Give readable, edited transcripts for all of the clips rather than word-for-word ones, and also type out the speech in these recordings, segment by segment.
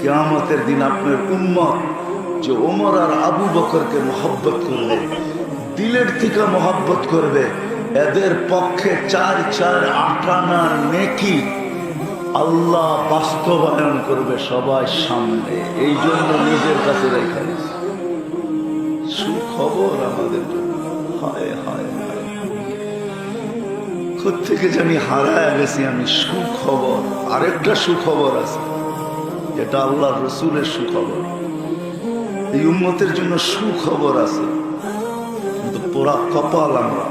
কিয়ামতের দিন আপনার উম্মত যে ওমর আর আবু বকরকে মহব্বত করবে, দিলের থেকে মহব্বত করবে, এদের পক্ষে 4 আটানা নেকি আল্লাহ বাস্তবায়ন করবে সবার সামনে। এই জন্য নিজের কাছে রেখে সুখবর আমাদের জন্য। হায় হায় হায়, কোত্থেকে জানি হারায় গেছি আমি। সুখবর, আরেকটা সুখবর আছে, যেটা আল্লাহ রসুলের সুখবর। এই উম্মতের জন্য সুখবর আছে, কিন্তু পোড়া কপাল আমরা।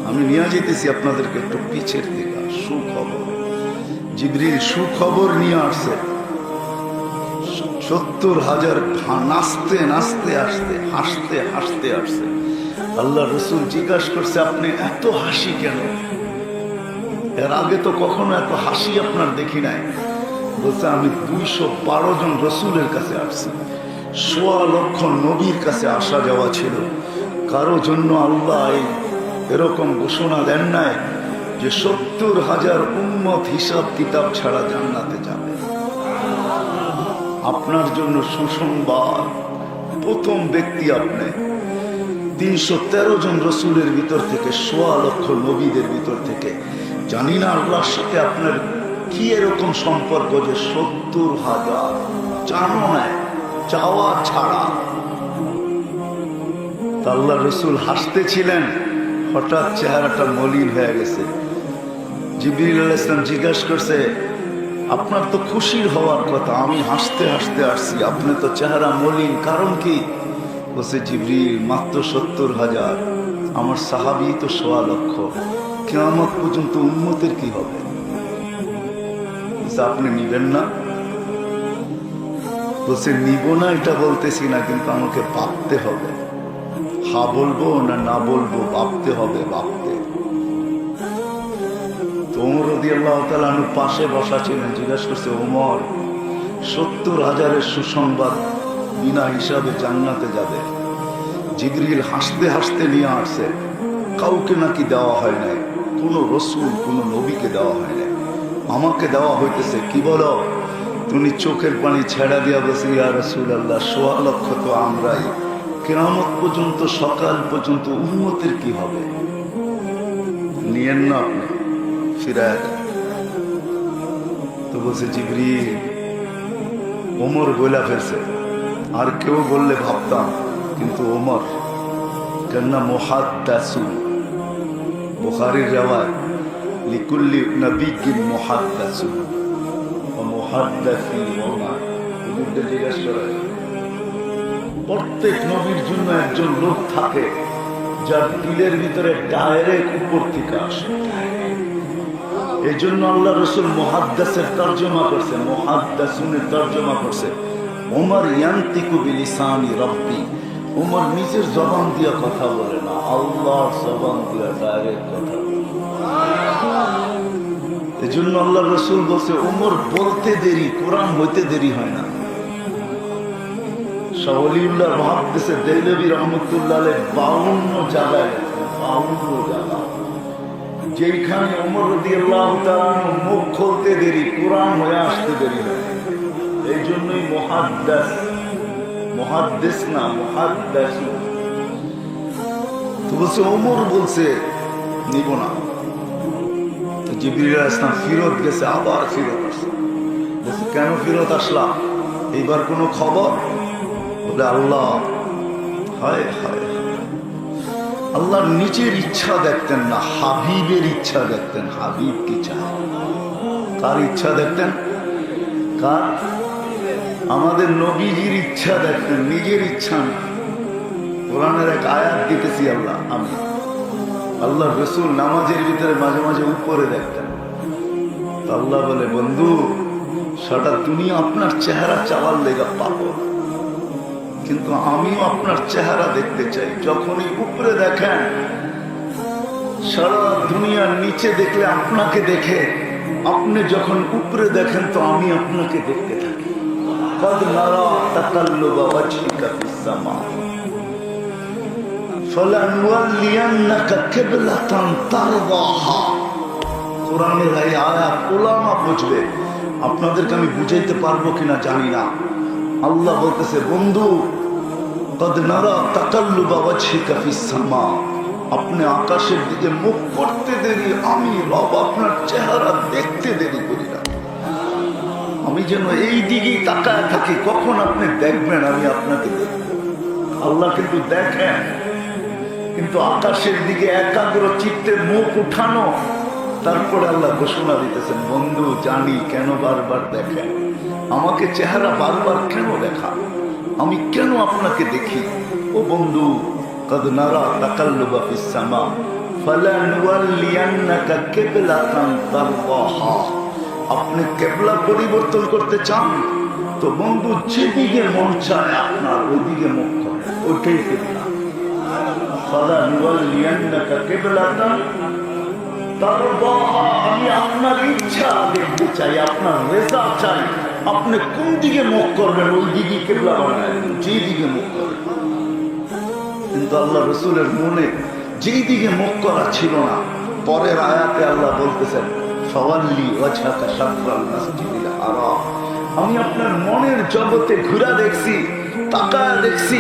আমি নিয়ে যেতেছি আপনাদেরকে একটু পিছের দিকে। সুখবর, জিবরিল সুখবর নিয়ে আসছে। 70,000 নাচতে নাচতে আসতে, হাসতে হাসতে আসছে। আল্লাহ রসুল জিজ্ঞাসা করছে, আপনি এত হাসি কেন? এর আগে তো কখনো এত হাসি আপনার দেখি নাই। বলছে, আমি 212 জন রসুলের কাছে আসছি, 1.25 লক্ষ নবীর কাছে আসা যাওয়া ছিল। কারো জন্য আল্লাহ এরকম ঘোষণা দেন নাই যে 70,000 উম্মত হিসাব কিতাব ছাড়া জান্নাতে যাবে। আপনার জন্য সুসংবাদ, প্রথম ব্যক্তি আপনি। 313 জন রসুলের ভিতর থেকে, 1.25 লক্ষ নবীদের ভিতর থেকে। জানি না আল্লাহর সাথে আপনার কি এরকম সম্পর্ক যে 70,000 জানো না, চাওয়া ছাড়া। আল্লাহ রসুল হাসতেছিলেন, হঠাৎ চেহারাটা মলিন হয়ে গেছে। জিবরিল আলাইহিস সালাম জিজ্ঞাসা করছে, আপনার তো খুশির হওয়ার কথা, আমি হাসতে হাসতে আসছি, আপনি তো চেহারা মলিন, কারণ কি? বলছে, জিবরিল মাত্র 70,000, আমার সাহাবী তো 1.25 লক্ষ, কিয়ামত পর্যন্ত উম্মতের কি হবে? আপনি নিবেন না? বলছে, নিব না এটা বলতেছি না, কিন্তু আমাকে ভাবতে হবে। হা বলবো না না বলবো, ভাবতে হবে, ভাবতে। ওমর রাদিয়াল্লাহু তাআলা আনহু পাশে বসা ছিলেন। জিজ্ঞাসা করছে, ওমর 70,000-এর সুসংবাদ বিনা হিসাবে জান্নাতে যাবে। জিবরিল হাসতে হাসতে নিয়ে আসছে, কাউকে নাকি দেওয়া হয় নাই, কোনো রসুল কোনো নবীকে দেওয়া হয় নাই, আমাকে দেওয়া হইতেছে। কি বলো? তুমি চোখের পানি ছেড়া দিয়া বসে, ইয়া রাসূলুল্লাহ 1.25 লক্ষ তো আমরাই, কিয়ামত পর্যন্ত, সকাল পর্যন্ত উম্মতের কি হবে? নিয়েন না আপনি, ফিরায় দেন। তো বলছে, জিবরিল ওমর বইলা ফেলছে। আর কেউ বললে ভাবতাম, কিন্তু ওমর কেননা মুহাদ্দাসু, বুখারীর রিওয়ায়াত, লিকুল্লি নবিয়্যিন মুহাদ্দাসু ওয়া মুহাদ্দাসি ওমর। হুজুরকে জিজ্ঞাসা করে, প্রত্যেক নবীর জন্য একজন লোক থাকে যার দিলের ভিতরে ডাইরেক্ট উপর থেকে আসে। এই জন্য আল্লাহ রসুল মুহাদ্দাসের তর্জমা করছে, মুহাদ্দাসুনের তর্জমা করছে। ওমর ইয়ান্তিকু বিলিসানি রাব্বি, ওমর নিজের জবান দিয়ে কথা বলে না, আল্লাহর জবান দিয়ে ডাইরেক্ট কথা বলে। এই জন্য আল্লাহ রসুল বলছে, ওমর বলতে দেরি, কোরআন হইতে দেরি হয় না। শাহ ওলিউল্লাহ মুহাদ্দিস দেহলভী রহমাতুল্লাহ আলাইহি 52 জায়গায়, 52 জায়গা যেখানে ওমর রাদিয়াল্লাহু তাআলা মুখ খুলতে দেরি, কোরআন হয়ে আসতে দেরি হয়। এই জন্যই মুহাদ্দিস, মুহাদ্দিস না মুহাদ্দিস। তো বলছে, ওমর বলছে নিব না। তো জিবরিল আলাইহিস সালাম ফিরত গেছে, আবার ফিরত আসছে। বলছে, কেন ফিরত আসলা? এইবার কোনো খবর? বলে, আল্লাহ, হায় হায়, আল্লাহর নিজের ইচ্ছা দেখতেন না, হাবিবের ইচ্ছা দেখতেন। হাবিব কি চায়? কার ইচ্ছা দেখতেন? কার? আমাদের নবীজির ইচ্ছা দেখতেন, নিজের ইচ্ছা না। কোরআনের এক আয়াত দিতেছি আল্লাহ, আমি আল্লাহ রসুল নামাজের ভিতরে মাঝে মাঝে উপরে দেখতেন। আল্লাহ বলে, বন্ধু, সারা দুনিয়া আপনার চেহারা চাওয়ার লেগা পাবো, কিন্তু আমিও আপনার চেহারা দেখতে চাই। যখনই উপরে দেখেন, সারা দুনিয়ার নিচে দেখলে আপনাকে দেখে, আপনি যখন উপরে দেখেন তো আমি আপনাকে দেখতে থাকি। قد نرى تقلب وجهك في السماء فلنولينك قبلة ترضاها। কোরআনের এই আয়াত উলামা বুঝবে। আপনাদেরকে আমি বুঝাইতে পারবো কিনা জানি না। আল্লাহ বলতেছে, বন্ধু কদ নারা তাকাল্লুবা ওয়াজহিকা ফিস সামা, আপনি আকাশের দিকে মুখ করতে দেরি আমি রব আপনার চেহারা দেখতে দেরি করি না। আমি যেন এই দিকেই তাকায় থাকি, কখন আপনি দেখবেন আমি আপনাকে দেখব। আল্লাহ কিন্তু দেখেন, কিন্তু আকাশের দিকে একাগ্র চিত্তে মুখ উঠানো। তারপরে আল্লাহ ঘোষণা দিতেছেন, বন্ধু জানি কেন বারবার দেখেন, আমাকে চেহারা বারবার কেন দেখা, আমি কেন আপনাকে দেখি। ও বন্ধু কদ নারা তাকাল্লুবা ফিস সামা ফালানুওয়াল্লিয়ান্নাকা কিবলাতান তারদাহা, আপনি কেবলা পরিবর্তন করতে চান তো বন্ধু যেদিকে মন চায় আপনার ওইদিকে মুখ করেন, ওইটাই কেবলা। ফালানুওয়াল্লিয়ান্নাকা কিবলাতান তারদাহা, আমি আপনার ইচ্ছা দেখতে চাই, আপনার রেজা চাই, আপনি কোন দিকে মুখ করবেন ওই দিকে কেবলা বানায়, যেই দিকে মুখ করবেন। কিন্তু আল্লাহ রসুলের মনে যেই দিকে মুখ করা ছিল না। পরের আয়াতে আল্লাহ বলতেছেন, ফাওয়াল্লি ওয়াজহাকা শাতরাল মাসজিদিল হারাম, আমি আপনার মনের জগতে ঘুরে দেখছি, তাকায় দেখছি,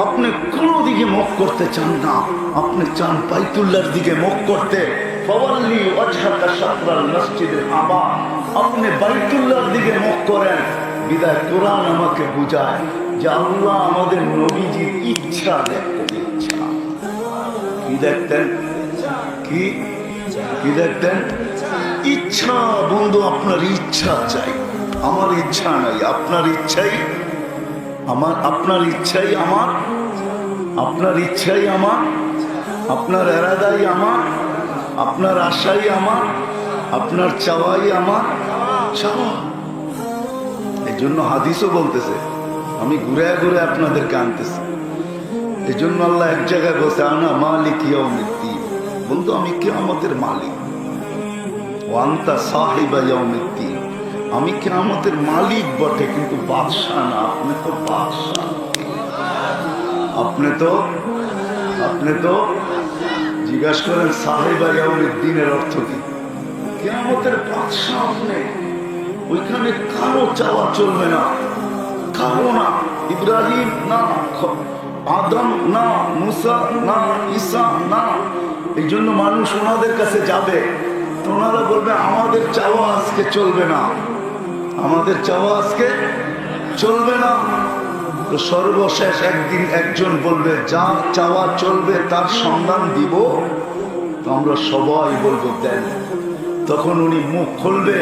আপনি কোনো দিকে মুখ করতে চান না, আপনি চান বাইতুল্লাহর দিকে মুখ করতে। ফাওয়াল্লি ওয়াজহাকা শাতরাল মাসজিদিল হারাম, আপনি বাইতুল্লাহর দিকে মুখ করেন। বিদায় কোরআন আমাকে বুঝায় যে আল্লাহ আমাদের নবীজির ইচ্ছা দেখতেন। ইচ্ছা কি দেখতেন? কি কি দেখতেন? ইচ্ছা। বন্ধু আপনার ইচ্ছা চাই, আমার ইচ্ছা নাই, আপনার ইচ্ছাই আমার, আপনার ইচ্ছাই আমার, আপনার ইচ্ছাই আমার, আপনার এরাদাই আমার, আপনার আশাই আমার, আপনার চাওয়াই আমার চাওয়া। এই জন্য হাদিসও বলতেছে, আমি ঘুরে ঘুরে আপনাদেরকে আনতেছি। এই জন্য আল্লাহ এক জায়গায় বলছে, আনা মালিক ইয়াউমিদ্দিন, বন্ধু আমি কিয়ামতের মালিক। ওয়ান্তা সাহিবা ইয়াউমিদ্দিন, আমি কিয়ামতের মালিক বটে কিন্তু বাদশাহ না। আপনি তো বাদশাহ, আপনি তো জিজ্ঞাসা করেন সাহিবা ইয়াউমিদ্দিনের অর্থ কি? কিয়ামতের বাদশাহ আপনি। ওইখানে কারো চাওয়া চলবে না, কারো না। ইব্রাহিম না, আদম না, মুসা না, ঈসা না। এই জন্য মানুষ ওনাদের কাছে যাবে, তো ওনারা বলবে আমাদের চাওয়া আজকে চলবে না, আমাদের চাওয়া আজকে চলবে না। তো সর্বশেষ একদিন একজন বলবে যা চাওয়া চলবে তার সন্ধান দিব। তো আমরা সবাই বলবো দেন। তখন উনি মুখ খুলবে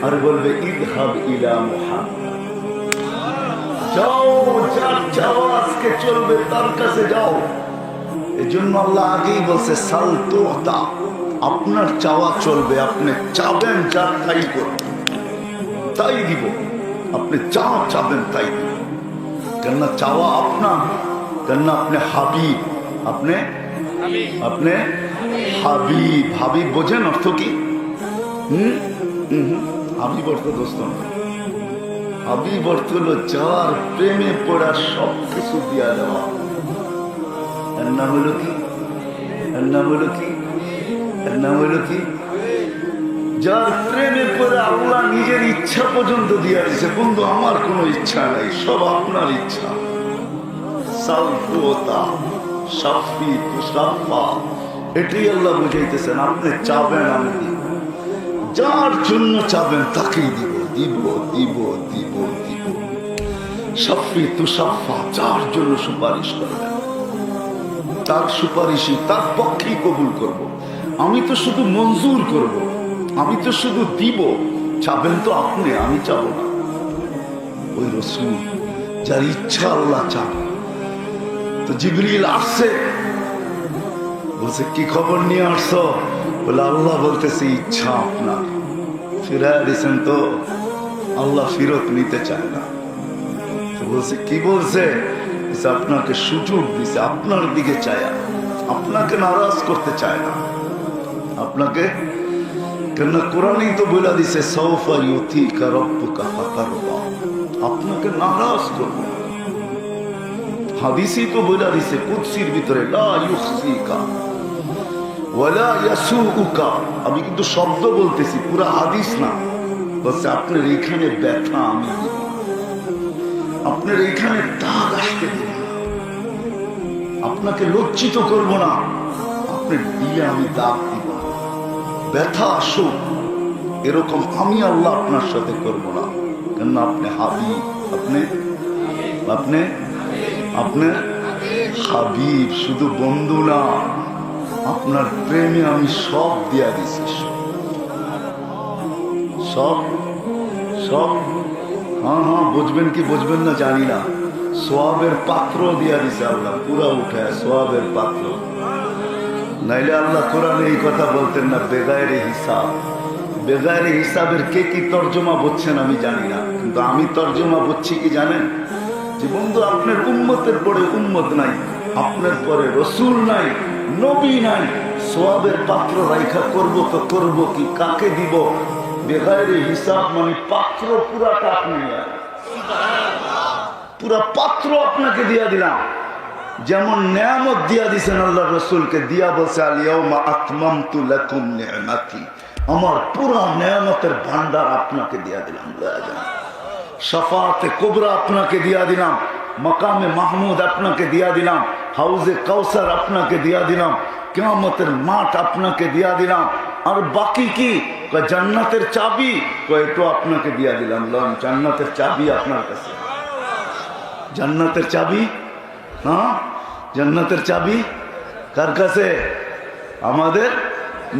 আর বলবে ইযহাব ইলা মুহাম্মদ, যাও যার চাওয়া আজকে চলবে তার কাছে যাও। এই জন্য আল্লাহ আগেই বলছে সাল তুতা, আপনার চাওয়া চলবে, আপনি চাবেন যা তাই করবেন, তাই দিব। আপনি যা চাবেন তাই দিব। কেননা চাওয়া আপনার, কেননা আপনি হাবিব, আপনি হাবিব। হাবিব বোঝেন অর্থ কি? হাবিব অর্থ দোস্ত, হাবিব অর্থ হলো যার প্রেমে পড়া সব কিছু দিয়া দেওয়া। এর নাম হলো কি? এর নাম হলো কি? এর নাম হলো কি? যার প্রেমে পড়ে আল্লাহ নিজের ইচ্ছা পর্যন্ত দিয়া দিয়েছে। বন্ধু আমার কোনো ইচ্ছা নাই, সব আপনার ইচ্ছা। এটাই আল্লাহ বুঝাইতেছেন, আপনি চাবেন আমি দিব, যার জন্য চাবেন তাকেই দিব, দিব দিব দিব দিব। সাফি তুষাফা, যার জন্য সুপারিশ করবেন তার সুপারিশই তার পক্ষেই কবুল করব। আমি তো শুধু মঞ্জুর করব, আমি তো শুধু দিব, চাবেন তো আপনি, আমি চাবো না। ওই রাসূল যার ইচ্ছা আল্লাহ চান। তো জিবরিল আসছে, বলছে কি খবর নিয়ে আসছো? বলে আল্লাহ বলতেছে ইচ্ছা আপনার। ফিরায় দিয়েছেন তো আল্লাহ ফিরত নিতে চায় না। তো বলছে কি বলছে? আপনাকে সুযোগ দিছে, আপনার দিকে চায়, আপনাকে নারাজ করতে চায় না। আপনাকে কেন কোরআনই তো বলে দিছে সাউফা ইউতিকা রাব্বুকা ফাতারদা, আপনাকে নারাজ করবে। হাদিসই তো বলে দিছে কুদসির ভিতরে লা ইউখসিকা ওয়ালা ইয়াসুউকা। আমি কিন্তু শব্দ বলতেছি, পুরো হাদিস না। বলছে আপনার এইখানে ব্যথা আমি দিব, আপনার এইখানে দাগ আসতে দেব না, আপনাকে লজ্জিত করব না, আপনি দিয়ে আমি দাগ দিব, ব্যথা আসুক এরকম আমি আল্লাহ আপনার সাথে করব না, কেন আপনি হাবিব, আপনি আপনি আপনার হাবিব, শুধু বন্ধু না, আপনার প্রেমে আমি সব দিয়া দিছি, সব সব। হ্যাঁ হ্যাঁ, বুঝবেন কি বুঝবেন না জানি না, সোয়াবের পাত্র দিয়া দিছে আল্লাহ, পুরা উঠে সোয়াবের পাত্র। নাইলে আল্লাহ কোরআনে এই কথা বলতেন না, বেগায়ের হিসাব। বেগায়ের হিসাবের কে কি তর্জমা বুঝছেন আমি জানি না, কিন্তু আমি তর্জমা বুঝছি কি জানেন, যে বন্ধু আপনার উম্মতের পরে উম্মত নাই, আপনার পরে রসুল নাই, নবী নাই, সোয়াবের পাত্র রাইখা করব তো করব কি, কাকে দিব? বেগায়ের হিসাব মানে পাত্র পুরাটা আপনি, পুরা পাত্র আপনাকে দিয়া দিলাম। যেমন নেয়ামত দিয়া দিছেন আল্লাহ রসুলকে, দিয়া বলছে আল-ইয়াউমা আকমামতু লাকুম নি'মাতি, আমার পুরা নেয়ামতের ভান্ডার আপনাকে দিয়া দিলাম। শাফাআতে কুবরা আপনাকে দিয়া দিলাম, মাকামে মাহমুদ আপনাকে দিয়া দিলাম, হাউজে কাউসার আপনাকে দিয়া দিলাম, কিয়ামতের মাঠ আপনাকে দিয়া দিলাম, আর বাকি কি? জান্নাতের চাবি, তো আপনাকে দিয়া দিলাম। জান্নাতের চাবি আপনার কাছে, জান্নাতের চাবি, হ্যাঁ জান্নাতের চাবি কার কাছে? আমাদের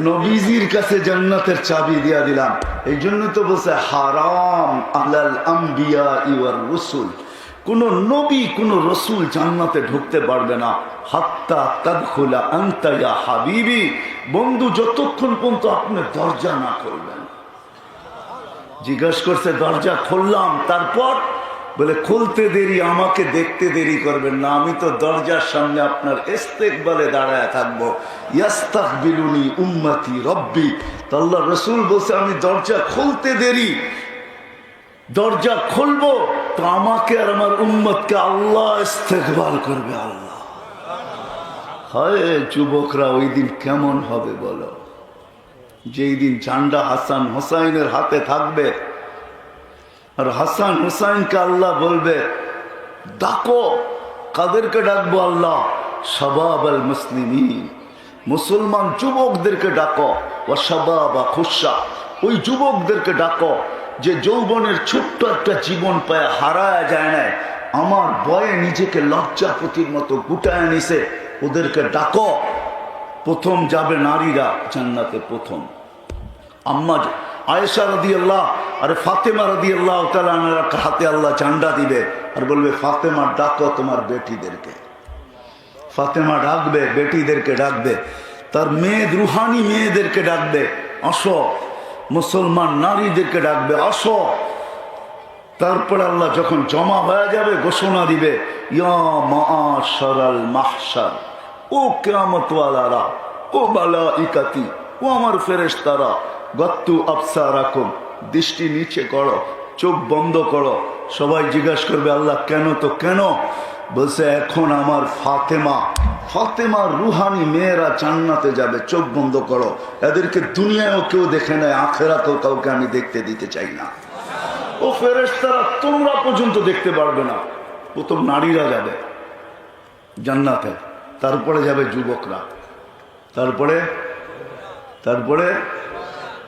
নবীজির কাছে জান্নাতের চাবি দিয়া দিলাম। এই জন্য তো বলছে হারাম আলাল আম্বিয়া ওয়ার রসুল, কোন নবী কোন রসুল জান্নাতে ঢুকতে পারবে না হাত্তা তাদখুলা আনতা ইয়া হাবিবি, বন্ধু যতক্ষণ পর্যন্ত আপনি দরজা না খুলবেন। জিজ্ঞাসা করছে দরজা খুললাম, তারপর বলে খুলতে দেরি, আমাকে দেখতে দেরি করবেন না, আমি তো দরজার সামনে আপনার ইস্তেকবালে দাঁড়ায় থাকবো। ইয়াস্তাকবিলুনি উম্মতি রব্বি, তো আল্লাহ রসুল বলছে আমি দরজা খুলতে দেরি, দরজা খুলবো তো আমাকে আর আমার উম্মতকে আল্লাহ ইস্তেকবাল করবে। আল্লাহ হয় যুবকরা ওই দিন কেমন হবে বলো, যেই দিন ঝান্ডা হাসান হোসাইনের হাতে থাকবে, আর হাসান হুসাইনকে আল্লাহ বলবে ডাকো। কাদেরকে ডাকবো আল্লাহ? শাবাব আল মুসলিমিন, মুসলমান যুবকদেরকে ডাকো। ও শাবাবা খুশা, ওই যুবকদেরকে ডাকো যে যৌবনের ছোট্ট একটা জীবন পায় হারায় যায় না, আমার ভয়ে নিজেকে লজ্জাপতির মতো গুটায় নিছে, ওদেরকে ডাকো। প্রথম যাবে নারীরা জান্নাতে, প্রথম আম্মা আয়েশা রাদিয়াল্লাহ আর ফাতেমা রাদিয়াল্লাহু তাআলা আনহার হাতে আল্লাহ ঝান্ডা দিবে আর বলবে ফাতেমা ডাকো তোমার বেটিদেরকে। ফাতেমা ডাকবে, বেটিদেরকে ডাকবে, তার মেয়ে রুহানি মেয়েদেরকে ডাকবে, আসো। মুসলমান নারীদেরকে ডাকবে, আসো। তারপরে আল্লাহ যখন জমা হয়ে যাবে ঘোষণা দিবে ইয়া মাআশারাল মাহশার, ও কিয়ামতওয়ালারা, ও মালাইকাতি, ও আমার ফেরেশতারা, গত্তু আবসারাকুম, দৃষ্টি নিচে করো, চোখ বন্ধ করো। সবাই জিজ্ঞাসা করবে আল্লাহ কেন? তো কেন? বলছে এখন আমার ফাতেমা রুহানি মেয়েরা জান্নাতে যাবে, চোখ বন্ধ করো। এদেরকে দুনিয়ায়ও কেউ দেখে নেয়, আখেরাতেও কাউকে আমি দেখতে দিতে চাই না। ও ফেরেশতারা তোমরা পর্যন্ত দেখতে পারবে না। প্রথম নারীরা যাবে জান্নাতে, তারপরে যাবে যুবকরা, তারপরে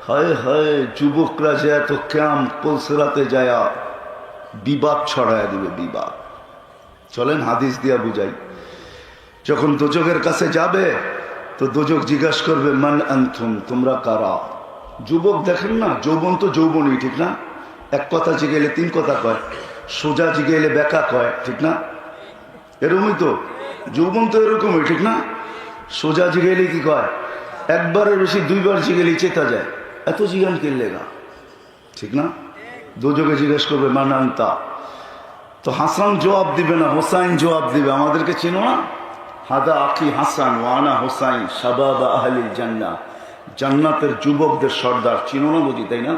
হায় হায় যুবকরা যে এত ক্যাম পলসরাতে যায় বিবাদ ছড়ায় দিবে, বিবাদ। চলেন হাদিস দিয়া বুঝাই। যখন দোজকের কাছে যাবে তো দোজক জিজ্ঞাসা করবে মান আনতুম, তোমরা কারা? যুবক দেখেন না, যৌবন তো যৌবনই, ঠিক না? এক কথা জিগেলে তিন কথা কয়, সোজা জিগেলে বেকা কয়, ঠিক না? এরকমই তো যৌবন, তো এরকমই, ঠিক না? সোজা জিগেলে কি কয়? একবারের বেশি দুইবার জিগেলে চেতা যায়, এত জিগান কিনলে না, ঠিক না? দোজকে জিজ্ঞেস করবে মান আনতা, তো হাসান জবাব দিবে না, হোসাইন জবাব দিবে আমাদেরকে চিনো না? হাদা আখি হাসান ওয়ানা হোসাইন শাবাবা আহলিল জান্নাহ, জান্নাতের যুবকদের সর্দার, চিনো না বুঝি, তাই না?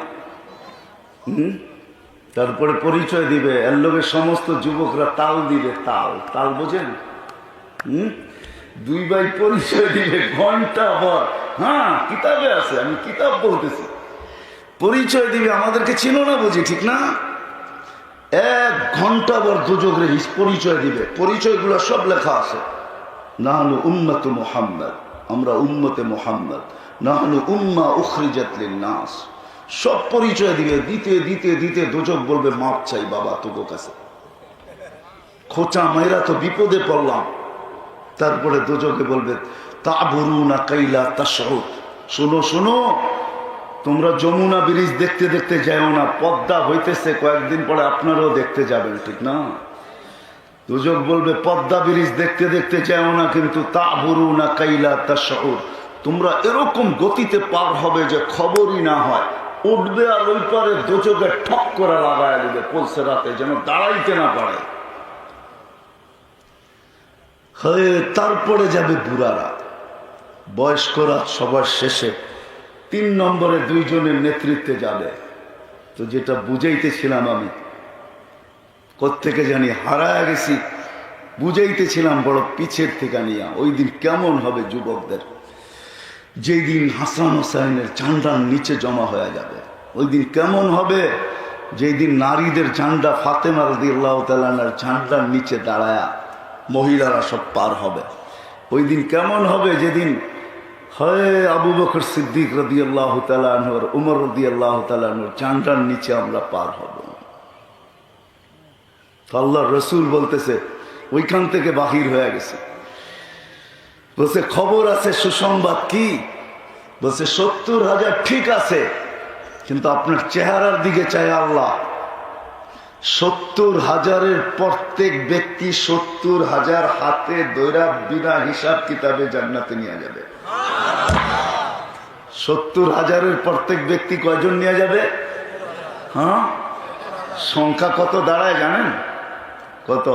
তারপরে পরিচয় দিবে, এর লোকের সমস্ত যুবকরা তাল দিবে, তাল বোঝেন? দুই ভাই পরিচয় দিবে ঘন্টা ভর। হ্যাঁ কিতাবে আছে, আমি কিতাব বলতেছি। পরিচয় দিবে, আমাদেরকে চিনো না বুঝি, ঠিক না? 1 ঘন্টা পর দুজকের পরিচয় দিবে, পরিচয়গুলো সব লেখা আছে। নাহনু উম্মতে মুহাম্মদ, আমরা উম্মতে মুহাম্মদ, নাহনু উম্মাহ উখরিজাত লিন-নাস, সব পরিচয় দিবে। দিতে দিতে দিতে দুজক বলবে মাপ চাই বাবা তোর কাছে, খোঁচা মাইরা তো বিপদে পড়লাম। তারপরে দুজকে বলবে তাবুরুনা কাইলা তাশউর, শোনো শোনো, তোমরা যমুনা ব্রিজ দেখতে দেখতে যাও না, পদ্মা হইতেছে, কয়েকদিন পরে আপনারাও দেখতে যাবেন, ঠিক না? দুজক বলবে পদ্মা ব্রিজ দেখতে দেখতে যাও না, কিন্তু তাবুরুনা কাইলা তাশউর, তোমরা এরকম গতিতে পার হবে যে খবরই না হয়, উঠবে আর ওই পারে দুজকে ঠক করে লাগায় দেবে পলসে রাতে, যেন দাঁড়াইতে না পারে। হয়ে তারপরে যাবে বুড়া রাত, বয়স্ক রাত সবার শেষে 3 নম্বরে 2 জনের নেতৃত্বে যাবে। তো যেটা বুঝাইতেছিলাম আমি, কোত্থেকে জানি হারায় গেছি, বুঝাইতেছিলাম বড় পিছের থেকে নিয়ে, ওই দিন কেমন হবে যুবকদের, যেই দিন হাসান হোসাইনের ঝান্ডার নিচে জমা হয়ে যাবে। ওই দিন কেমন হবে, যেই দিন নারীদের ঝান্ডা ফাতেমা রাদিয়াল্লাহু তাআলা আনহার ঝান্ডার নিচে দাঁড়ায়া মহিলারা সব পার হবে। ওই দিন কেমন হবে, যেদিন হয় আবু বকর সিদ্দিক রাদিয়াল্লাহু তাআলা আনহু আর উমর রাদিয়াল্লাহু তাআলা আনহুর ঝান্ডার নিচে আমরা পার হব। আল্লাহর রাসূল বলতেছে ওইখান থেকে বাহির হয়ে গেছে, বলছে খবর আছে, সুসংবাদ কি? বলছে 70,000 ঠিক আছে, কিন্তু আপনার চেহারার দিকে চায় আল্লাহ, 70,000-এর প্রত্যেক ব্যক্তি 70,000 হাতে দৈরা বিনা হিসাব কিতাবে জান্নাতে নিয়ে যাবে। 70,000-এর প্রত্যেক ব্যক্তি কয়জন নিয়ে যাবে? হ্যাঁ, সংখ্যা কত দাঁড়ায় জানেন? কত?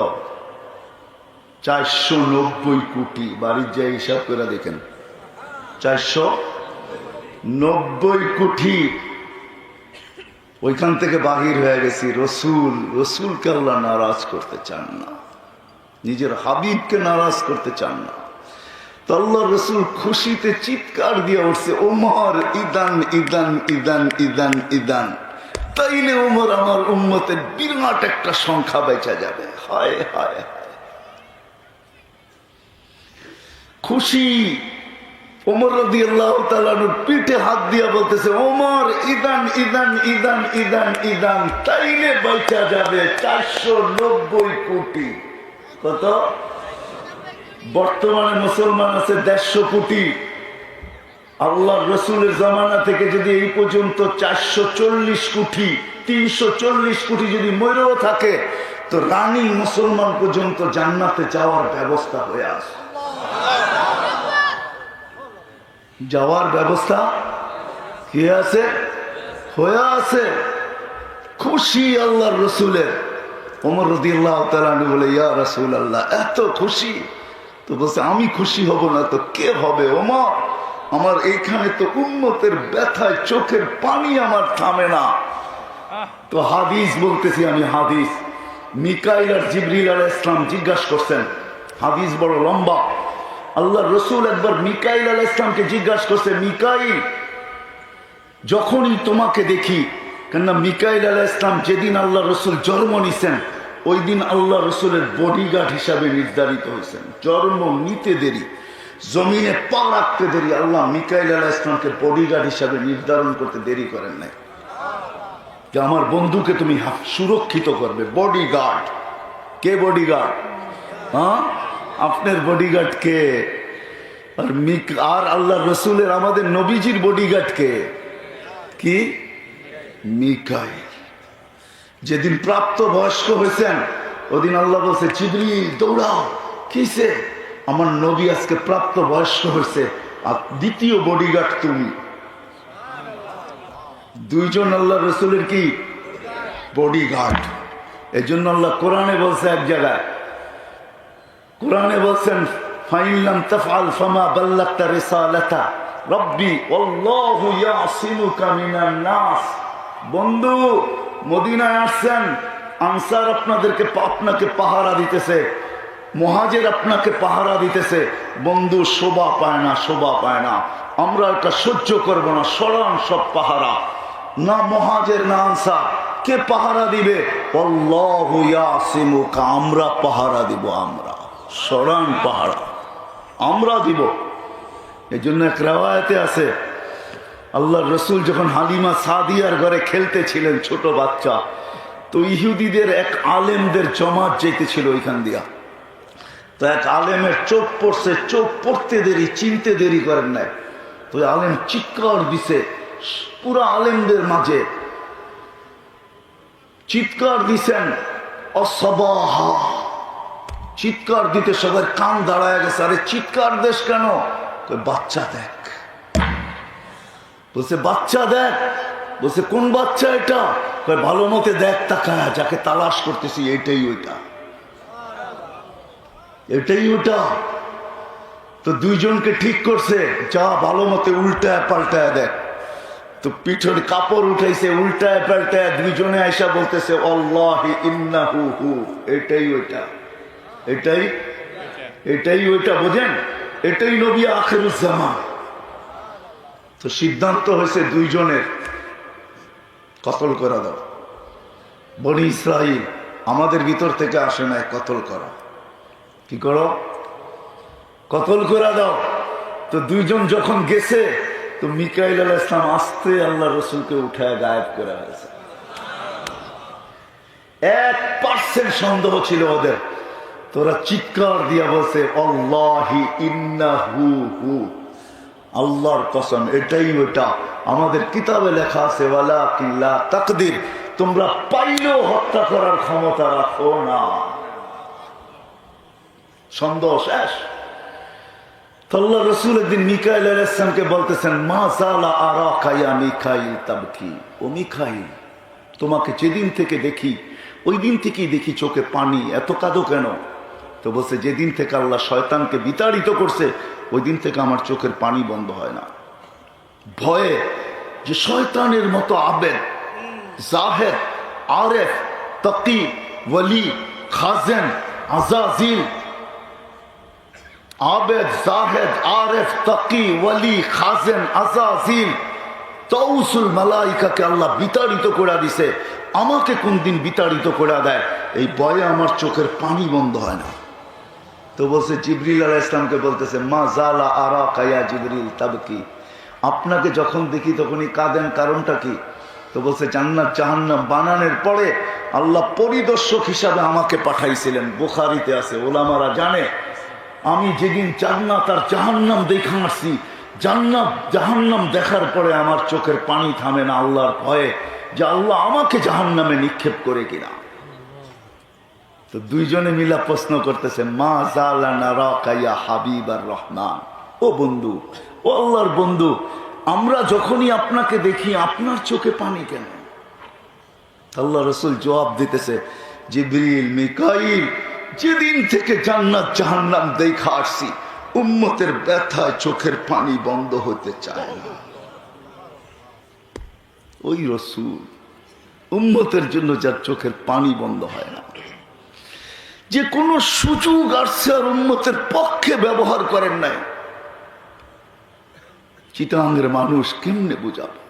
490 কোটি। বাড়ির যে হিসাব করে দেখেন, 490 কোটি। ওইখান থেকে বাহির হয়ে গেছি। রসুলকে আল্লাহ নারাজ করতে চান না, নিজের হাবিবকে নারাজ করতে চান না। তো আল্লাহ রসুল খুশিতে চিৎকার দিয়ে উঠছে, ওমর ইদান ইদান ইদান ইদান ইদান, তাইলে ওমর আমার উম্মতের বিরাট একটা সংখ্যা বেঁচে যাবে। হায় হায় হায়, খুশি। ওমর রাদিয়াল্লাহু তাআলা পিঠে হাত দিয়া বলতেছে, ওমর ইদান ইদান ইদান ইদান ইদান, তাইলে বেঁচে যাবে 490 কোটি। কত? বর্তমানে মুসলমান আছে 150 কোটি। আল্লাহ রসুলের জামানা থেকে যদি এই পর্যন্ত 440 কোটি 340 কোটি যদি মরেও থাকে, তো রানী মুসলমান পর্যন্ত জান্নাতে যাওয়ার ব্যবস্থা হয়ে আছে। যাওয়ার ব্যবস্থা কি আছে? হয়ে আছে। খুশি আল্লাহর রসুলের। ওমর রাদিয়াল্লাহু তাআলা আনহু বলে, ইয়া রাসূলুল্লাহ, এত খুশি? তো বলছে, আমি খুশি হব না তো কে হবে? ওমর, আমার এইখানে তো উম্মতের ব্যথায় চোখের পানি আমার থামে না। তো হাদিস বলতেছি আমি, হাদিস মিকাইল আর জিবরিল আলাইহিস সালাম জিজ্ঞাসা করছেন, হাদিস বড় লম্বা। আল্লাহ রসুল একবার মিকাইল আলাইহিস সালামকে জিজ্ঞাসা করছে, মিকাইল, যখনই তোমাকে দেখি, কেননা মিকাইল আলাইহিস সালাম যেদিন আল্লাহ রসুল জন্ম নিছেন, ওই দিন আল্লাহ রসুলের বডিগার্ড হিসাবে নির্ধারিত হয়েছেন। জন্ম নিতে দেরি, জমিনে পা রাখতে দেরি, আল্লাহ মিকাইল আলাইহিস সালামকে বডিগার্ড হিসাবে নির্ধারণ করতে দেরি করেন নাই, যে আমার বন্ধুকে তুমি সুরক্ষিত করবে। বডিগার্ড কে? বডিগার্ড, হ্যাঁ, আপনার বডিগার্ড কে? আর আল্লাহ রসুলের, আমাদের নবীজির বডিগার্ড কে? কি? মিকাইল। যেদিন প্রাপ্ত বয়স্ক হয়েছেন, ওদিন আল্লাহ বলছে, জিবরিল দৌড়াও। কিসে? আমার নবী আজকে প্রাপ্ত বয়স্ক হয়েছে, আর দ্বিতীয় বডিগার্ড তুমি। 2 জন আল্লাহ রসুলের কি বডিগার্ড। এই জন্য আল্লাহ কোরআনে বলছে, এক জায়গায় কোরআনে বলছেন, ফাইন লাম তাফআল ফামা বাল্লাগতা রিসালাতা রাব্বি ওয়াল্লাহু ইয়াসিমুকা মিনান নাস। বন্ধু, মদিনায় আসছেন, আনসার আপনাকে পাহারা দিতেছে, মুহাজির আপনাকে পাহারা দিতেছে। বন্ধু, শোভা পায় না, শোভা পায় না, আমরা এটা সহ্য করব না, সরান সব পাহারা। না মুহাজির না আনসার। কে পাহারা দিবে? আল্লাহু ইয়াসিমুকা, আমরা পাহারা দিব। আমরা সরান পাহারা আমরা দিব। এই জন্য এক রিওয়ায়াতে আছে, আল্লাহর রসুল যখন হালিমা সাদিয়ার ঘরে খেলতেছিলেন ছোট বাচ্চা, তো ইহুদিদের এক আলেমদের জমাত যেতেছিল ওইখান দিয়া। তো এক আলেমের চোখ পড়ছে, চোখ পড়তে দেরি, চিনতে দেরি করেন নাই। তো আলেম চিৎকার দিছে, পুরা আলেমদের মাঝে চিৎকার দিছেন অসবাহা। চিৎকার দিতে সবার কান দাঁড়ায় গেছে। আরে চিৎকার দেশ কেন? বাচ্চা দেখ। বলছে বাচ্চা দেখ। বলছে কোন বাচ্চা এটা? ভালো মতে দেখ, তাকায়, যাকে তালাশ করতেছি এটাই ওইটা, এটাই ওটা। তো দুইজনকে ঠিক করছে, যা ভালো মতে উল্টায় পাল্টায় দেখ। তো পিঠের কাপড় উঠাইছে, উল্টায় পাল্টায় দুইজনে আইসা বলতেছে আল্লাহি ইন্নাহু হু, এটাই ওইটা, এটাই এটাই ওইটা। বোঝেন, এটাই নবী আখিরুজ্জামান। তো সিদ্ধান্ত হয়েছে দুইজনের, কতল করা দাও। বনি ইসরাইল আমাদের ভিতর থেকে আসে না, কতল করা। কি করো? কতল করে দাও। তো দুইজন যখন গেছে, তো মিকাইল আলাইহিস সালাম আস্তে আল্লাহ রসুলকে উঠায় গায়েব করে গেছে। 1% সন্দেহ ছিল ওদের। তোরা চিৎকার দিয়া বলছে আল্লাহি ইন্নাহু হু, আল্লাহর কসম এটাই ওটা। আমাদের কিতাবে লেখা আছে ওয়ালাকিন লা তাকদির, তোমরা পাইলেও হত্যা করার ক্ষমতা রাখো না। সন্দেহ শেষ। আল্লাহ রসুল একদিন মিকাইল আলাইহিস সালামকে বলতেছেন মা জালা আরাকা ইয়া মিকাইল তাবকি, ও মিকাইল, তোমাকে যেদিন থেকে দেখি ওই দিন থেকেই দেখি চোখে পানি, এত কাঁদো কেন? তো বলছে যেদিন থেকে আল্লাহ শয়তানকে বিতাড়িত করছে ওই দিন থেকে আমার চোখের পানি বন্ধ হয় না। ভয়ে যে শয়তানের মতো আবেদ, জাহেদ, আরেফ, তাকি, ওয়ালি, খাজেন, আজাজিল, আবেদ, জাহেদ, আরেফ, তাকি, ওয়ালি, খাজেন, আজাজিল, তাউসুল মালাইকাকে আল্লাহ বিতাড়িত করে দিছে, আমাকে কোন দিন বিতাড়িত করে দেয়, এই ভয়ে আমার চোখের পানি বন্ধ হয় না। তো বলছে জিবরিল আলাইহিস সালামকে বলতেছে মা জালা আরাকা ইয়া জিবরিল তাবকি, আপনাকে যখন দেখি তখনই কাঁদেন, কারণটা কি? তো বলছে জান্নাত জাহান্নাম বানানোর পরে আল্লাহ পরিদর্শক হিসাবে আমাকে পাঠাইছিলেন। বুখারীতে আছে, ওলামারা জানে আমি যেদিন জান্নাত আর জাহান্নাম দেখা আসছি, জান্নাত জাহান্নাম দেখার পরে আমার চোখের পানি থামে না আল্লাহর ভয়ে যে আল্লাহ আমাকে জাহান্নামে নিক্ষেপ করে কিনা। তো দুইজনে মিলা প্রশ্ন করতেছে মা জালা নারাকা ইয়া হাবিবার রহমান, ও বন্ধু, ও আল্লাহর বন্ধু, আমরা যখনই আপনাকে দেখি আপনার চোখে পানি কেন? আল্লাহ রসুল জবাব দিতেছে জিবরিল, মিকাইল, যেদিন থেকে জান্নাত জাহান্নাম দেখা আসছি উম্মতের ব্যথায় চোখের পানি বন্ধ হতে চায় না। ওই রসুল উম্মতের জন্য যার চোখের পানি বন্ধ হয় না, যে কোনো সুযোগ আসছে আর উম্মতের পক্ষে ব্যবহার করেন নাই। চিটাঙ্গের মানুষ কেমনে বুঝাবে?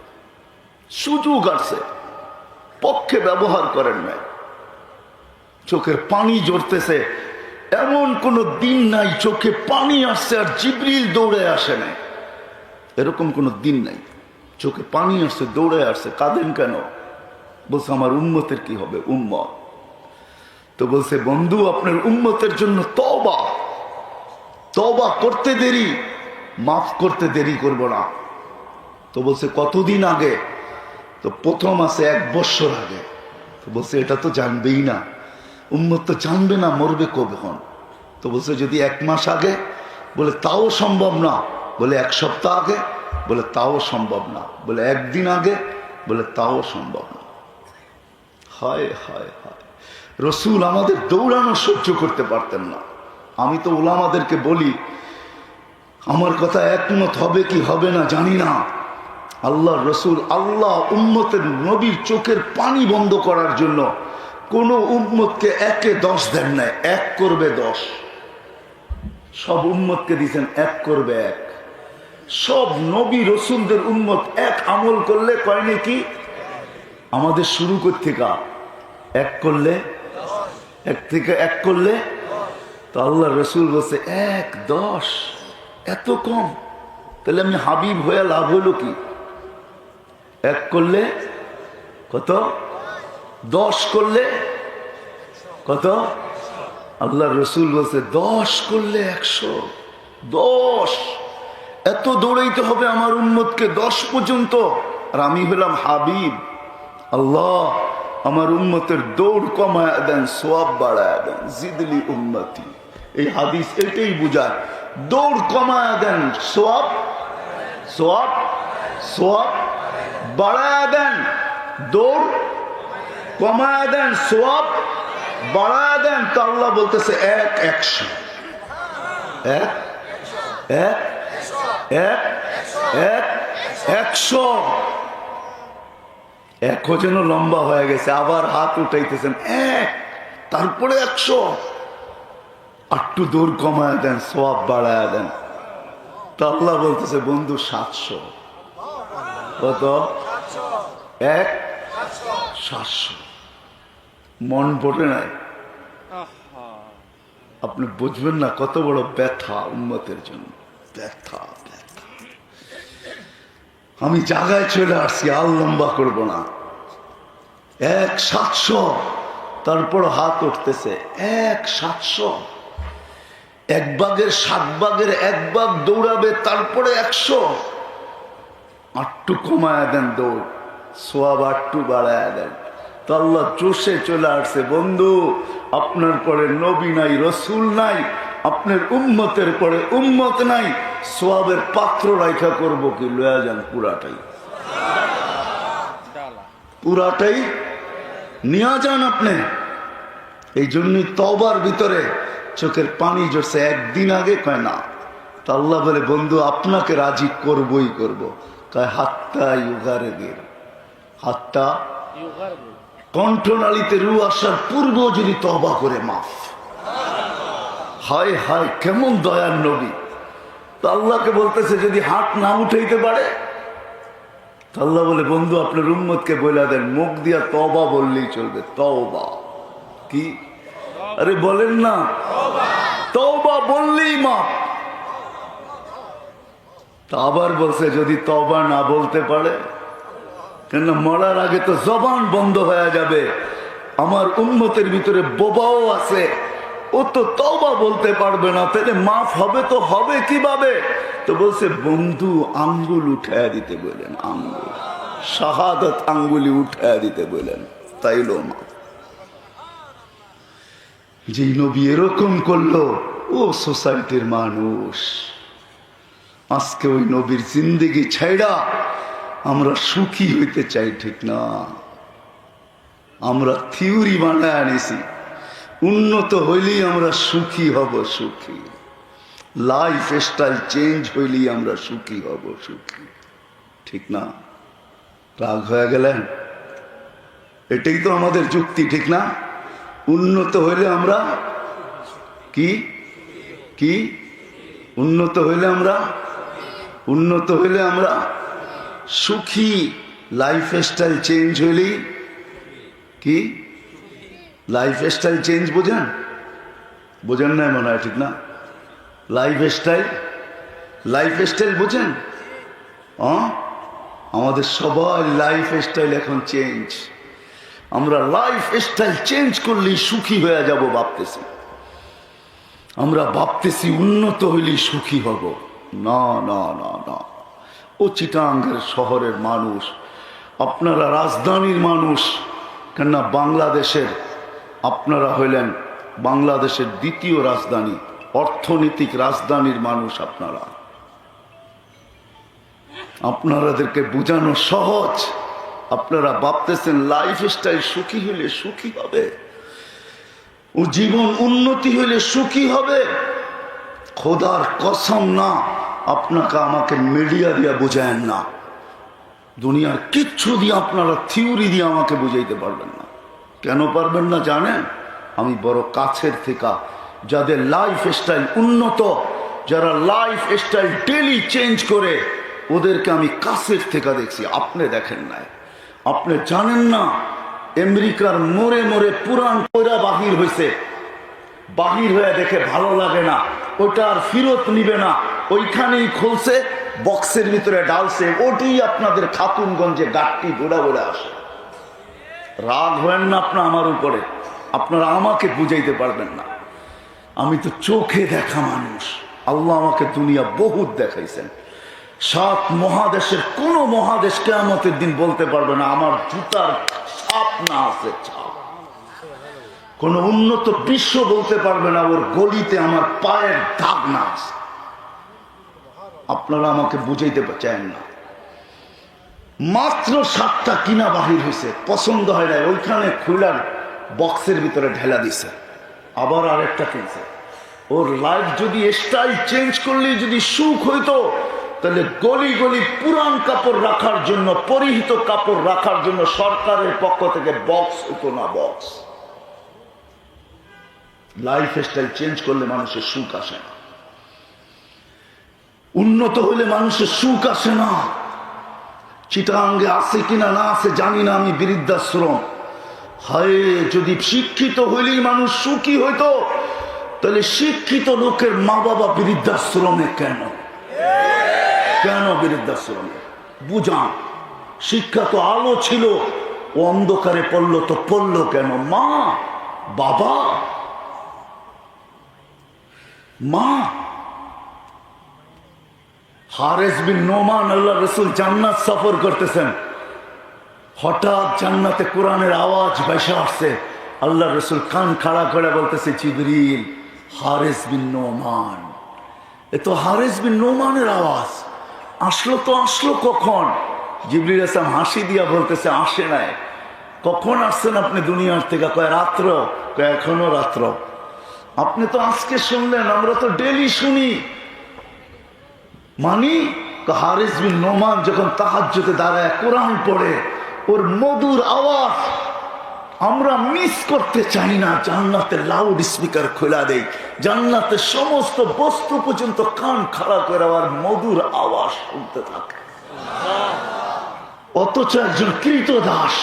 সুযোগ আসছে, পক্ষে ব্যবহার করেন নাই। চোখের পানি ঝরতেছে, এমন কোন দিন নাই চোখে পানি আসছে আর জিবরিল দৌড়ে আসে নাই, এরকম কোন দিন নাই। চোখে পানি আসছে, দৌড়ে আসছে, কাঁদেন কেন? বলছে আমার উম্মতের কি হবে, উম্মত। তো বলছে বন্ধু আপনার উম্মতের জন্য তওবা, তওবা করতে দেরি, মাফ করতে দেরি করব না। তো বলছে কতদিন আগে? তো প্রথম আছে 1 বছর আগে। তো বলছে এটা তো জানবেই না, উম্মত তো জানবে না মরবে কখন। তো বলছে যদি 1 মাস আগে? বলে তাও সম্ভব না। বলে 1 সপ্তাহ আগে? বলে তাও সম্ভব না। বলে 1 দিন আগে? বলে তাও সম্ভব না। হায় হায় হায়, রসুল আমাদের দৌড়ানো সহ্য করতে পারতেন না। আমি তো ওলামাদেরকে বলি, আমার কথা একমত হবে কি হবে না জানি না, আল্লাহ রসুল, আল্লাহ উম্মতের নবীর চোখের পানি বন্ধ করার জন্য কোন উম্মতকে 1-এ 10 দেন নাই, 1 করবে 10। সব উম্মতকে দিয়েছেন 1 করবে 1। সব নবী রসুলদের উম্মত 1 আমল করলে কয় নাকি আমাদের শুরু করতে কা এক করলে এক থেকে এক করলে তো আল্লাহ রসুল বলছে 1 10 এত কম, তাহলে আমি হাবিব হয়ে লাভ হলো কি? এক করলে কত, 10 করলে কত? আল্লাহ রসুল বলছে 10 করলে 100। 10 এত দৌড়াইতে হবে আমার উম্মতকে 10 পর্যন্ত। আর আমি হলাম হাবিব। আল্লাহ আমার উম্মতের দৌড় কমায় দেন, সোয়াব বাড়ায় দেন। জিদলি উম্মতি, এই হাদিস এটাই বুঝায়। দৌড় কমায় দেন, সোয়াব সোয়াব সোয়াব বাড়ায় দেন। দৌড় কমায় দেন, সোয়াব বাড়ায় দেন। তো আল্লাহ বলতেছে 1 100, 1 1 1 1 100। একও যেন লম্বা হয়ে গেছে, আবার হাত উঠাইতেছেন 1, তারপরে 100। একটু দূর কমায় দেন, সোয়াব বাড়ায় দেন। তো আল্লাহ বলতেছে বন্ধু 700। কত? 1 700। মন পড়ে নাই? আপনি বুঝবেন না কত বড় ব্যথা উম্মতের জন্য। ব্যথা ব্যথা। আমি জায়গায় চলে আসছি, আর লম্বা করব না। 1 700, তারপর হাত উঠতেছে 1 700। 1 ভাগের 7 ভাগের 1 ভাগ দৌড়াবে, তারপরে 100। আটটু কমায় দেন দৌড়, সোয়াব আটটু বাড়ায় দেন। তো আল্লাহ জোশে চলে আসছে, বন্ধু আপনার পরে নবী নাই, রসুল নাই, আপনার উম্মতের পরে উম্মত নাই, সোয়াবের পাত্র রাইখা করবো কি? লয়া যান পুরাটাই, পুরাটাই নিয়ে যান আপনি। এই জন্যই তওবার ভিতরে চোখের পানি ঝরছে। একদিন আগে কয় না, তো আল্লাহ বলে বন্ধু আপনাকে রাজি করবই করব। কয় হাত্তা ইউগারে গের, হাত্তা কণ্ঠনালীতে রু আসার পূর্ব যদি তওবা করে মাফ। হায় হায় কেমন দয়ার নবী। তো আল্লাহকে বলতেছে যদি হাত না উঠাইতে পারে, তো আল্লাহ বলে বন্ধু আপনার উম্মতকে বলে দেন মুখ দিয়া তওবা বললেই চলবে। তওবা কি? আরে বলেন না, তওবা বললেই মাফ। তা আবার বলছে যদি তওবা না বলতে পারে, কেন মরার আগে তো জবান বন্ধ হয়ে যাবে। আমার উম্মতের ভিতরে বোবাও আছে, ও তো তওবা বলতে পারবে না, তাহলে মাফ হবে তো হবে কিভাবে? তো বলছে বন্ধু আঙ্গুল উঠায় দিতে বললেন, আঙ্গুল শাহাদাত আঙ্গুলি উঠায় দিতে বললেন, তাইলো মাফ। যে নবী এরকম করলো, ও সোসাইটির মানুষ আজকে ওই নবীর জিন্দেগি ছাইড়া আমরা সুখী হইতে চাই, ঠিক না? আমরা থিওরি বানায় আনিছি, উন্নত হইলেই আমরা সুখী হব, সুখী। লাইফ স্টাইল চেঞ্জ হইলেই আমরা সুখী হব, সুখী, ঠিক না? রাগ হয়ে গেলেন? এটাই তো আমাদের যুক্তি, ঠিক না? উন্নত হইলে আমরা কি কি উন্নত হইলে আমরা সুখী। লাইফ স্টাইল চেঞ্জ হইলেই কি? লাইফ স্টাইল চেঞ্জ বোঝেন না মনে হয়, ঠিক না? লাইফ স্টাইল বোঝেন? আমাদের সবাই লাইফ স্টাইল এখন চেঞ্জ। আমরা লাইফ স্টাইল চেঞ্জ করলেই সুখী হয়ে যাব ভাবতেছি। আমরা ভাবতেছি উন্নত হইলেই সুখী হব। না না না না, ও চিটাঙ্গের শহরের মানুষ, আপনারা রাজধানীর মানুষ, কেননা বাংলাদেশের, আপনারা হইলেন বাংলাদেশের দ্বিতীয় রাজধানী, অর্থনৈতিক রাজধানীর মানুষ। আপনারাদেরকে বোঝানো সহজ। আপনারা ভাবতেছেন লাইফ স্টাইল সুখী হইলে সুখী হবে, ও জীবন উন্নতি হইলে সুখী হবে। খোদার কসম না, আপনাকে আমাকে মিডিয়া দিয়া বুঝায়েন না, দুনিয়ার কিচ্ছু দিয়ে আপনারা থিওরি দিয়ে আমাকে বুঝাইতে পারবেন না। কেন পারবেন না জানেন? আমি বড় কাছের থেকে যাদের লাইফ স্টাইল উন্নত, যারা লাইফ স্টাইল ডেলি চেঞ্জ করে, ওদেরকে আমি কাছের থেকে দেখছি। আপনি দেখেন নাই, আপনি জানেন না আমেরিকার মোড়ে মোড়ে পুরান কইরা বাহির হয়েছে, বাহির হয়ে দেখে ভালো লাগে না, ওটা আর ফিরত নিবে না, ওইখানেই খুলছে, বক্সের ভিতরে ডালছে, ওটি আপনাদের খাতুনগঞ্জে গাঠটি ঘোরা ঘোরা আসে। রাগ হয়েন না আপনার আমার উপরে, আপনারা আমাকে বুঝাইতে পারবেন না। আমি তো চোখে দেখা মানুষ, আল্লাহ আমাকে দুনিয়া বহুত দেখাইছেন। 7 মহাদেশের কোন মহাদেশ কিয়ামতের দিন বলতে পারবে না আমার জুতার ছাপ না আছে ছাপ। কোন উন্নত বিশ্ব বলতে পারবে না ওর গলিতে আমার পায়ের দাগ না আছে। আপনারা আমাকে বুঝাইতে চান না। মাত্র 7টা কিনা বাহির হয়েছে, পছন্দ হয় না, ওইখানে খুলার বক্সের ভিতরে ঢেলা দিছে, আবার আরেকটা কিনছে। ওর লাইফ যদি স্টাইল চেঞ্জ করলেই যদি সুখ হইতো, তাহলে গলি গলি পুরান কাপড় রাখার জন্য, পরিহিত কাপড় রাখার জন্য সরকারের পক্ষ থেকে বক্স হইতো না। বক্স লাইফ স্টাইল চেঞ্জ করলে মানুষের সুখ আসে না, উন্নত হইলে মানুষের সুখ আসে না। চিটাঙ্গে আছে কিনা না আছে জানি না, আমি বৃদ্ধাশ্রম। হায়, যদি শিক্ষিত হইলেই মানুষ সুখী হইতো, তাহলে শিক্ষিত লোকের মা বাবা বৃদ্ধাশ্রমে কেন? কেন বৃদ্ধাশ্রমে? বুঝান, শিক্ষা তো আলো ছিল, ও অন্ধকারে পড়লো তো পড়লো কেন? মা বাবা, মা। হারেস বিন নোমান, আল্লাহ রসুল জান্নাত সফর করতেছেন, হঠাৎ জান্নাতে কোরআনের আওয়াজ ভেসে আসছে। আল্লাহ রসুল কান খাড়া করে বলতেছে, জিবরিল, হারেস বিন নোমান। এ তো হারেস বিন নোমানের আওয়াজ। আসলো তো আসলো কখন? জিবরিল আসলাম হাসি দিয়া বলতেছে, আসে নাই। কখন আসছেন আপনি দুনিয়ার থেকে? কয় রাত্র। কয় এখনো রাত্র। আপনি তো আজকে শুনলেন, আমরা তো ডেলি শুনি। মানি হারিস বিন নোমান যখন তাহাজ্জুদে দাঁড়ায় কোরআন পড়ে, ওর মধুর আওয়াজ আমরা মিস করতে চাই না। জান্নাতে লাউড স্পিকার খোলা দেই, জান্নাতে সমস্ত বস্তু পর্যন্ত কান খাড়া করে আর মধুর আওয়াজ শুনতে থাকে। অথচ একজন কৃতদাস,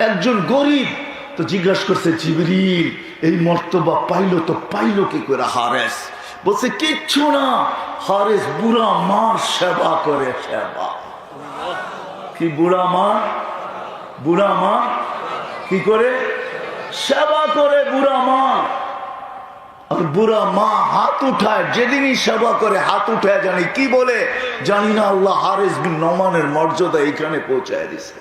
একজন গরিব তো জিজ্ঞাসা করছে, জিবরিল এই মর্তবা পাইলো তো পাইলো কি করে? হারেস বলছে, কিচ্ছু না, হারেস বুড়া মার সেবা করে। সেবা কি? বুড়া মা, বুড়া মা কি করে সেবা করে? বুড়া মা। আর বুড়া মা হাত উঠায়, যেদিনই সেবা করে হাত উঠায়, জানি কি বলে জানি না, আল্লাহ হারিস বিন নোমানের মর্যাদা এখানে পৌঁছায় দিছে।